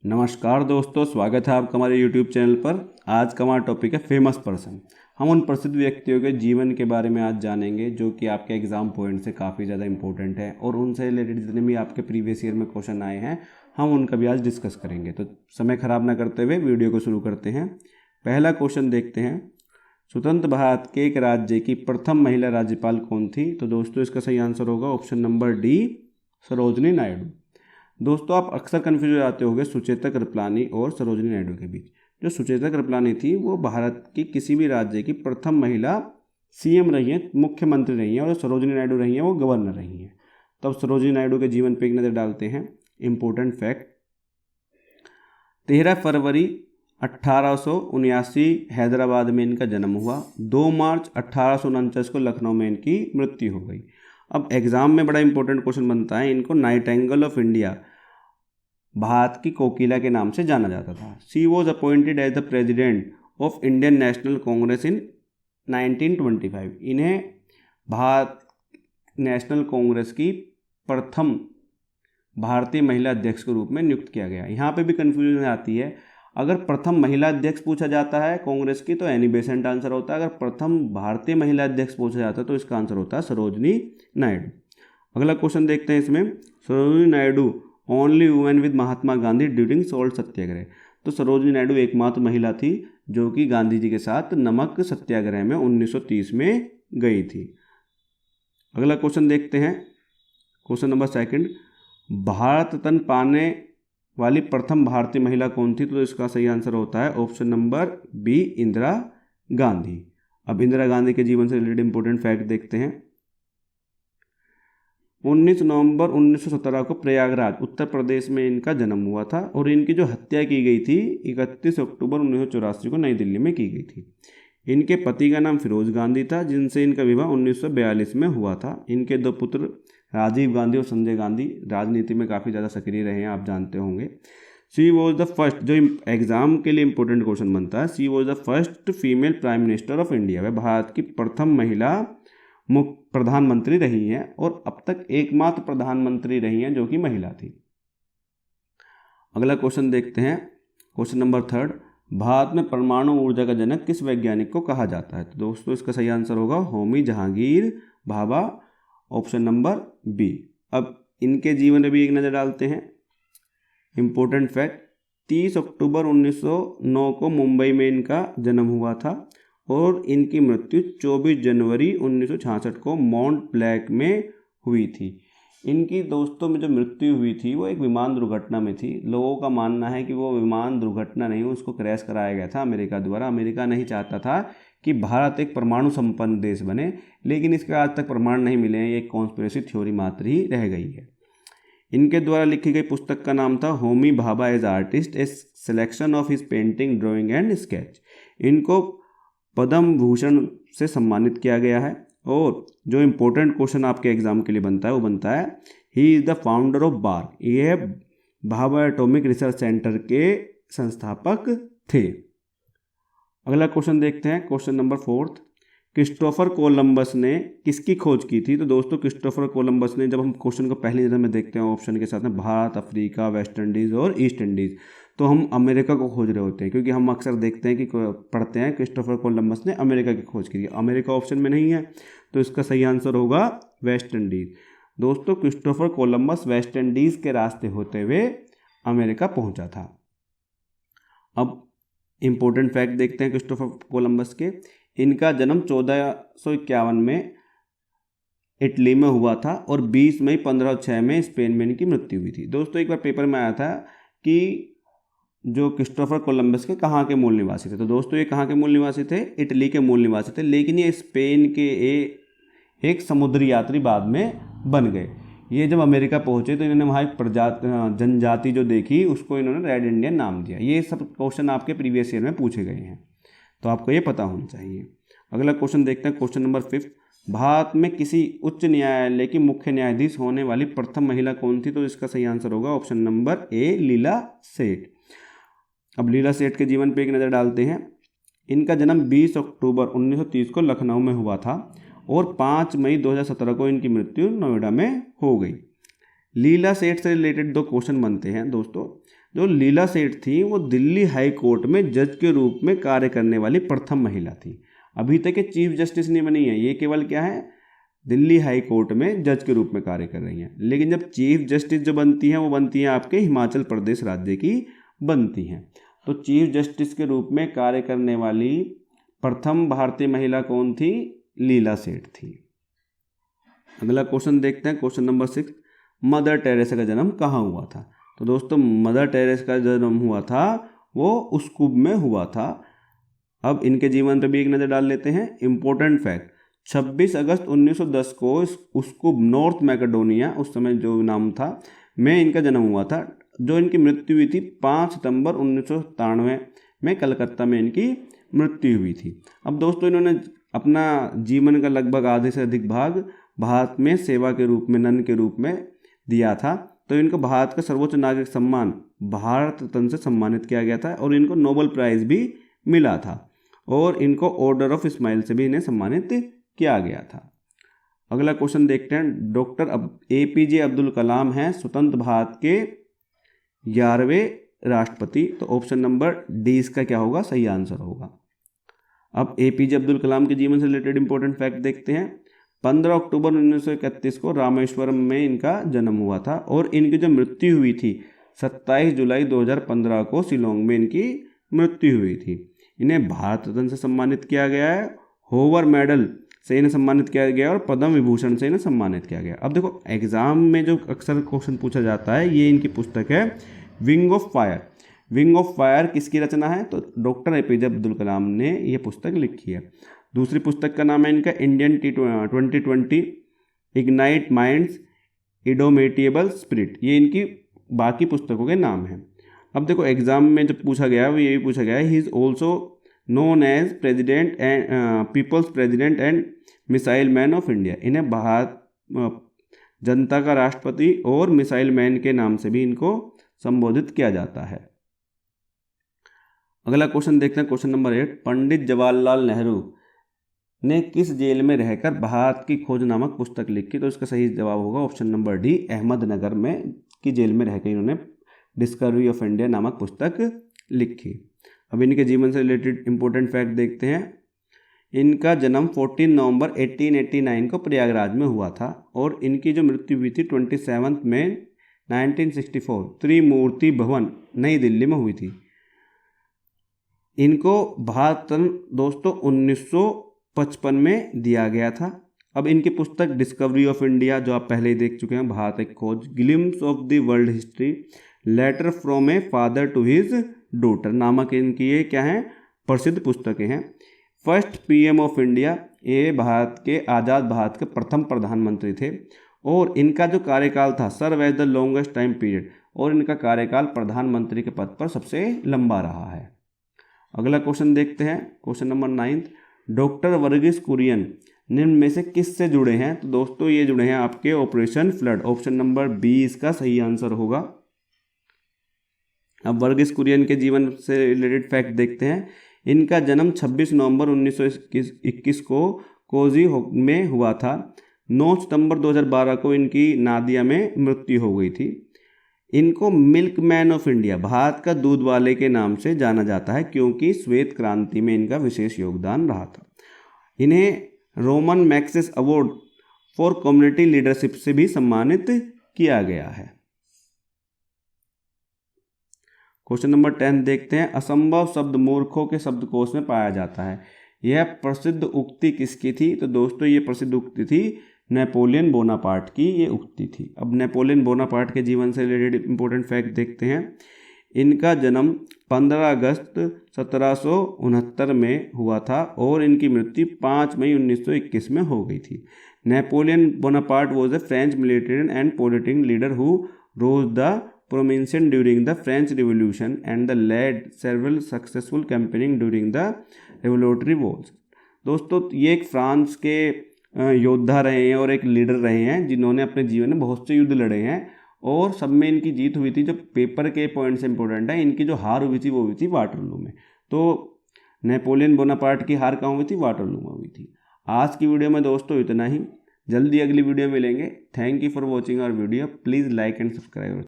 नमस्कार दोस्तों, स्वागत है आपका हमारे YouTube चैनल पर। आज का हमारा टॉपिक है फेमस पर्सन। हम उन प्रसिद्ध व्यक्तियों के जीवन के बारे में आज जानेंगे जो कि आपके एग्जाम पॉइंट से काफ़ी ज़्यादा इंपॉर्टेंट है और उनसे रिलेटेड जितने भी आपके प्रीवियस ईयर में क्वेश्चन आए हैं हम उनका भी आज डिस्कस करेंगे। तो समय खराब ना करते हुए वीडियो को शुरू करते हैं। पहला क्वेश्चन देखते हैं, स्वतंत्र भारत के एक राज्य की प्रथम महिला राज्यपाल कौन थी? तो दोस्तों इसका सही आंसर होगा option number D, Sarojini Naidu. दोस्तों आप अक्सर कन्फ्यूज हो जाते होंगे सुचेता कृपलानी और सरोजिनी नायडू के बीच। जो सुचेता कृपलानी थी वो भारत की किसी भी राज्य की प्रथम महिला सीएम रही हैं, मुख्यमंत्री रही हैं, और सरोजिनी नायडू रही हैं वो गवर्नर रही हैं। तब सरोजिनी नायडू के जीवन पर एक नज़र डालते हैं। इंपॉर्टेंट फैक्ट, 13 फरवरी 1879 हैदराबाद में इनका जन्म हुआ। 2 मार्च 1849 को लखनऊ में इनकी मृत्यु हो गई। अब एग्जाम में बड़ा इंपॉर्टेंट क्वेश्चन बनता है, इनको नाइटिंगेल ऑफ इंडिया, भारत की कोकिला के नाम से जाना जाता था। She was appointed as the president of Indian National Congress in 1925। इन्हें भारत नेशनल कांग्रेस की प्रथम भारतीय महिला अध्यक्ष के रूप में नियुक्त किया गया। यहाँ पे भी कन्फ्यूजन आती है, अगर प्रथम महिला अध्यक्ष पूछा जाता है कांग्रेस की तो एनी बेसेंट आंसर होता है, अगर प्रथम भारतीय महिला अध्यक्ष पूछा जाता है तो इसका आंसर होता है सरोजिनी नायडू। अगला क्वेश्चन देखते हैं इसमें, Sarojini Naidu only women with Mahatma Gandhi during salt Satyagraha. तो सरोजिनी नायडू एकमात्र महिला थी जो कि गांधी जी के साथ नमक सत्याग्रह में 1930 में गई थी। अगला क्वेश्चन देखते हैं, क्वेश्चन नंबर 2, भारत रत्न पाने वाली प्रथम भारतीय महिला कौन थी? तो इसका सही आंसर होता है option number B, Indira Gandhi. अब इंदिरा गांधी के जीवन से रिलेटेड इंपॉर्टेंट फैक्ट देखते हैं। 19 नवंबर 1917 को प्रयागराज उत्तर प्रदेश में इनका जन्म हुआ था और इनकी जो हत्या की गई थी 31 अक्टूबर 1984 को नई दिल्ली में की गई थी। इनके पति का नाम फिरोज गांधी था जिनसे इनका विवाह 1942 में हुआ था। इनके 2 पुत्र राजीव गांधी और संजय गांधी राजनीति में काफ़ी ज़्यादा सक्रिय रहे हैं, आप जानते होंगे। शी वॉज द फर्स्ट, जो एग्जाम के लिए इंपॉर्टेंट क्वेश्चन बनता है, she was the first female prime minister of India. वह भारत की प्रथम महिला मुख्य प्रधानमंत्री रही हैं और अब तक एकमात्र प्रधानमंत्री रही हैं जो कि महिला थी। अगला क्वेश्चन देखते हैं, क्वेश्चन नंबर 3, भारत में परमाणु ऊर्जा का जनक किस वैज्ञानिक को कहा जाता है? तो दोस्तों इसका सही आंसर होगा Homi Jehangir Bhabha, option number B. अब इनके जीवन में भी एक नज़र डालते हैं। इंपॉर्टेंट फैक्ट, 30 अक्टूबर 1909 को मुंबई में इनका जन्म हुआ था और इनकी मृत्यु 24 जनवरी 1966 को माउंट ब्लैक में हुई थी। इनकी दोस्तों में जो मृत्यु हुई थी वो एक विमान दुर्घटना में थी। लोगों का मानना है कि वो विमान दुर्घटना नहीं, उसको क्रैश कराया गया था अमेरिका द्वारा। अमेरिका नहीं चाहता था कि भारत एक परमाणु संपन्न देश बने, लेकिन इसके आज तक प्रमाण नहीं मिले हैं, ये एक कॉन्स्पिरेसी थ्योरी मात्र ही रह गई है। इनके द्वारा लिखी गई पुस्तक का नाम था Homi Bhabha as artist, a selection of his painting, drawing and sketch. इनको पद्म भूषण से सम्मानित किया गया है। और जो इम्पोर्टेंट क्वेश्चन आपके एग्जाम के लिए बनता है वो बनता है, he is the founder of BARC. ये भाभा एटॉमिक रिसर्च सेंटर के संस्थापक थे। अगला क्वेश्चन देखते हैं, क्वेश्चन नंबर 4, क्रिस्टोफर कोलंबस ने किसकी खोज की थी? तो दोस्तों क्रिस्टोफर कोलंबस ने, जब हम क्वेश्चन को पहली नज़र में देखते हैं ऑप्शन के साथ में भारत, अफ्रीका, वेस्ट इंडीज़ और ईस्ट इंडीज़, तो हम अमेरिका को खोज रहे होते हैं, क्योंकि हम अक्सर देखते हैं कि पढ़ते हैं क्रिस्टोफर कोलंबस ने अमेरिका की खोज की। अमेरिका ऑप्शन में नहीं है तो इसका सही आंसर होगा वेस्ट इंडीज़। दोस्तों क्रिस्टोफर कोलंबस वेस्ट इंडीज़ के रास्ते होते हुए अमेरिका पहुंचा था। अब इंपॉर्टेंट फैक्ट देखते हैं क्रिस्टोफर कोलंबस के। इनका जन्म 1451 में इटली में हुआ था और 20 मई 1506 में स्पेन में इनकी मृत्यु हुई थी। दोस्तों एक बार पेपर में आया था कि जो क्रिस्टोफर कोलंबस के कहाँ के मूल निवासी थे? तो दोस्तों ये कहाँ के मूल निवासी थे? इटली के मूल निवासी थे, लेकिन ये स्पेन के एक समुद्री यात्री बाद में बन गए। ये जब अमेरिका पहुँचे तो इन्होंने वहाँ एक जनजाति जो देखी उसको इन्होंने रेड इंडियन नाम दिया। ये सब क्वेश्चन आपके प्रीवियस ईयर में पूछे गए हैं, तो आपको ये पता होना चाहिए। अगला क्वेश्चन देखते हैं, क्वेश्चन नंबर 5, भारत में किसी उच्च न्यायालय की मुख्य न्यायाधीश होने वाली प्रथम महिला कौन थी? तो इसका सही आंसर होगा ऑप्शन नंबर ए, लीला सेठ। अब लीला सेठ के जीवन पे एक नज़र डालते हैं। इनका जन्म 20 अक्टूबर 1930 को लखनऊ में हुआ था और 5 मई 2017 को इनकी मृत्यु नोएडा में हो गई। लीला सेठ से रिलेटेड 2 क्वेश्चन बनते हैं दोस्तों। जो लीला सेठ थी वो दिल्ली हाई कोर्ट में जज के रूप में कार्य करने वाली प्रथम महिला थी। अभी तक ये चीफ जस्टिस नहीं बनी है, ये केवल क्या है, दिल्ली हाई कोर्ट में जज के रूप में कार्य कर रही हैं। लेकिन जब चीफ जस्टिस जो बनती हैं वो बनती हैं आपके हिमाचल प्रदेश राज्य की बनती हैं। तो चीफ जस्टिस के रूप में कार्य करने वाली प्रथम भारतीय महिला कौन थी? लीला सेठ थी। अगला क्वेश्चन देखते हैं, क्वेश्चन नंबर 6, मदर टेरेसा का जन्म कहाँ हुआ था? तो दोस्तों मदर टेरेसा का जन्म हुआ था वो उस्कूप में हुआ था। अब इनके जीवन पर भी एक नज़र डाल लेते हैं। इंपॉर्टेंट फैक्ट, 26 अगस्त 1910 को उस्कूप नॉर्थ मैकेडोनिया, उस समय जो नाम था, में इनका जन्म हुआ था। जो इनकी मृत्यु हुई थी 5 सितंबर 1997 में कलकत्ता में इनकी मृत्यु हुई थी। अब दोस्तों इन्होंने अपना जीवन का लगभग आधे से अधिक भाग भारत में सेवा के रूप में, नन के रूप में दिया था। तो इनको भारत का सर्वोच्च नागरिक सम्मान भारत रत्न से सम्मानित किया गया था और इनको नोबेल प्राइज़ भी मिला था और इनको ऑर्डर ऑफ इस्माइल से भी इन्हें सम्मानित किया गया था। अगला क्वेश्चन देखते हैं। डॉक्टर APJ अब्दुल कलाम हैं स्वतंत्र भारत के 11वें राष्ट्रपति। तो ऑप्शन नंबर डी इसका क्या होगा? सही आंसर होगा। अब APJ अब्दुल कलाम के जीवन से रिलेटेड इंपॉर्टेंट फैक्ट देखते हैं। 15 अक्टूबर 1931 को रामेश्वरम में इनका जन्म हुआ था और इनकी जो मृत्यु हुई थी 27 जुलाई 2015 को शिलोंग में इनकी मृत्यु हुई थी। इन्हें भारत रत्न से सम्मानित किया गया है, होवर मेडल से इन्हें सम्मानित किया गया और पद्म विभूषण से इन्हें सम्मानित किया गया। अब देखो एग्जाम में जो अक्सर क्वेश्चन पूछा जाता है, ये इनकी पुस्तक है wing of fire. Wing of fire किसकी रचना है? तो डॉक्टर APJ अब्दुल कलाम ने ये पुस्तक लिखी है। दूसरी पुस्तक का नाम है इनका Indian T20 ignite minds indomitable spirit. ये इनकी बाकी पुस्तकों के नाम हैं। अब देखो एग्जाम में जब पूछा गया वो यही पूछा गया है, he is also known as president and people's president and missile man of India. इन्हें भारत जनता का राष्ट्रपति और मिसाइल मैन के नाम से भी इनको संबोधित किया जाता है। अगला क्वेश्चन देखते हैं, क्वेश्चन नंबर 8, पंडित जवाहरलाल नेहरू ने किस जेल में रहकर भारत की खोज नामक पुस्तक लिखी? तो इसका सही जवाब होगा ऑप्शन नंबर डी, अहमदनगर में की जेल में रहकर इन्होंने डिस्कवरी ऑफ इंडिया नामक पुस्तक लिखी। अब इनके जीवन से रिलेटेड इंपॉर्टेंट फैक्ट देखते हैं। इनका जन्म 14 नवंबर 1889 को प्रयागराज में हुआ था और इनकी जो मृत्यु हुई थी 27 मई 1964 त्रिमूर्ति भवन नई दिल्ली में हुई थी। इनको भारत रत्न दोस्तों 1955 में दिया गया था। अब इनकी पुस्तक डिस्कवरी ऑफ इंडिया, जो आप पहले ही देख चुके हैं, Bharat Ek Khoj, glimpses of the world history, letter from a father to his daughter नामक इनकी ये क्या है? प्रसिद्ध पुस्तकें हैं। फर्स्ट PM ऑफ इंडिया, ये भारत के आज़ाद भारत के प्रथम प्रधानमंत्री थे और इनका जो कार्यकाल था serve as the longest time period, और इनका कार्यकाल प्रधानमंत्री के पद पर सबसे लंबा रहा है। अगला क्वेश्चन देखते हैं, question number 9, doctor Verghese Kurien निम्न में से किससे जुड़े हैं? तो दोस्तों ये जुड़े हैं आपके operation flood. Option number B इसका सही आंसर होगा। अब वर्गीस कुरियन के जीवन से रिलेटेड फैक्ट देखते हैं। इनका जन्म 26 नवंबर 1921 को कोजी में हुआ था। 9 सितंबर 2012 को इनकी नादिया में मृत्यु हो गई थी। इनको milk man of India, Bharat का दूध वाले के नाम से जाना जाता है क्योंकि श्वेत क्रांति में इनका विशेष योगदान रहा था। इन्हें Ramon Magsaysay award for community leadership से भी सम्मानित किया गया है। क्वेश्चन नंबर 10 देखते हैं। असंभव शब्द मूर्खों के शब्दकोश में पाया जाता है। यह प्रसिद्ध उक्ति किसकी थी? तो दोस्तों ये प्रसिद्ध उक्ति थी नेपोलियन बोनापार्ट की, ये उक्ति थी। अब नेपोलियन बोनापार्ट के जीवन से रिलेटेड इंपॉर्टेंट फैक्ट देखते हैं। इनका जन्म 15 अगस्त 1769 में हुआ था और इनकी मृत्यु 5 मई 1921 में हो गई थी। Napoleon Bonaparte was a French military and political leader who rose the prominence during the French Revolution and led several successful campaigns during the Revolutionary Wars। दोस्तों ये एक फ्रांस के योद्धा रहे हैं और एक लीडर रहे हैं जिन्होंने अपने जीवन में बहुत से युद्ध लड़े हैं और सब में इनकी जीत हुई थी। जो पेपर के पॉइंट्स इंपॉर्टेंट है, इनकी जो हार हुई थी वो हुई थी वाटरलू में। तो नेपोलियन बोनापार्ट की हार कहाँ हुई थी? वाटरलू में हुई थी। आज की वीडियो में दोस्तों इतना ही। जल्दी अगली वीडियो मिलेंगे। Thank you for watching our video. Please like and subscribe.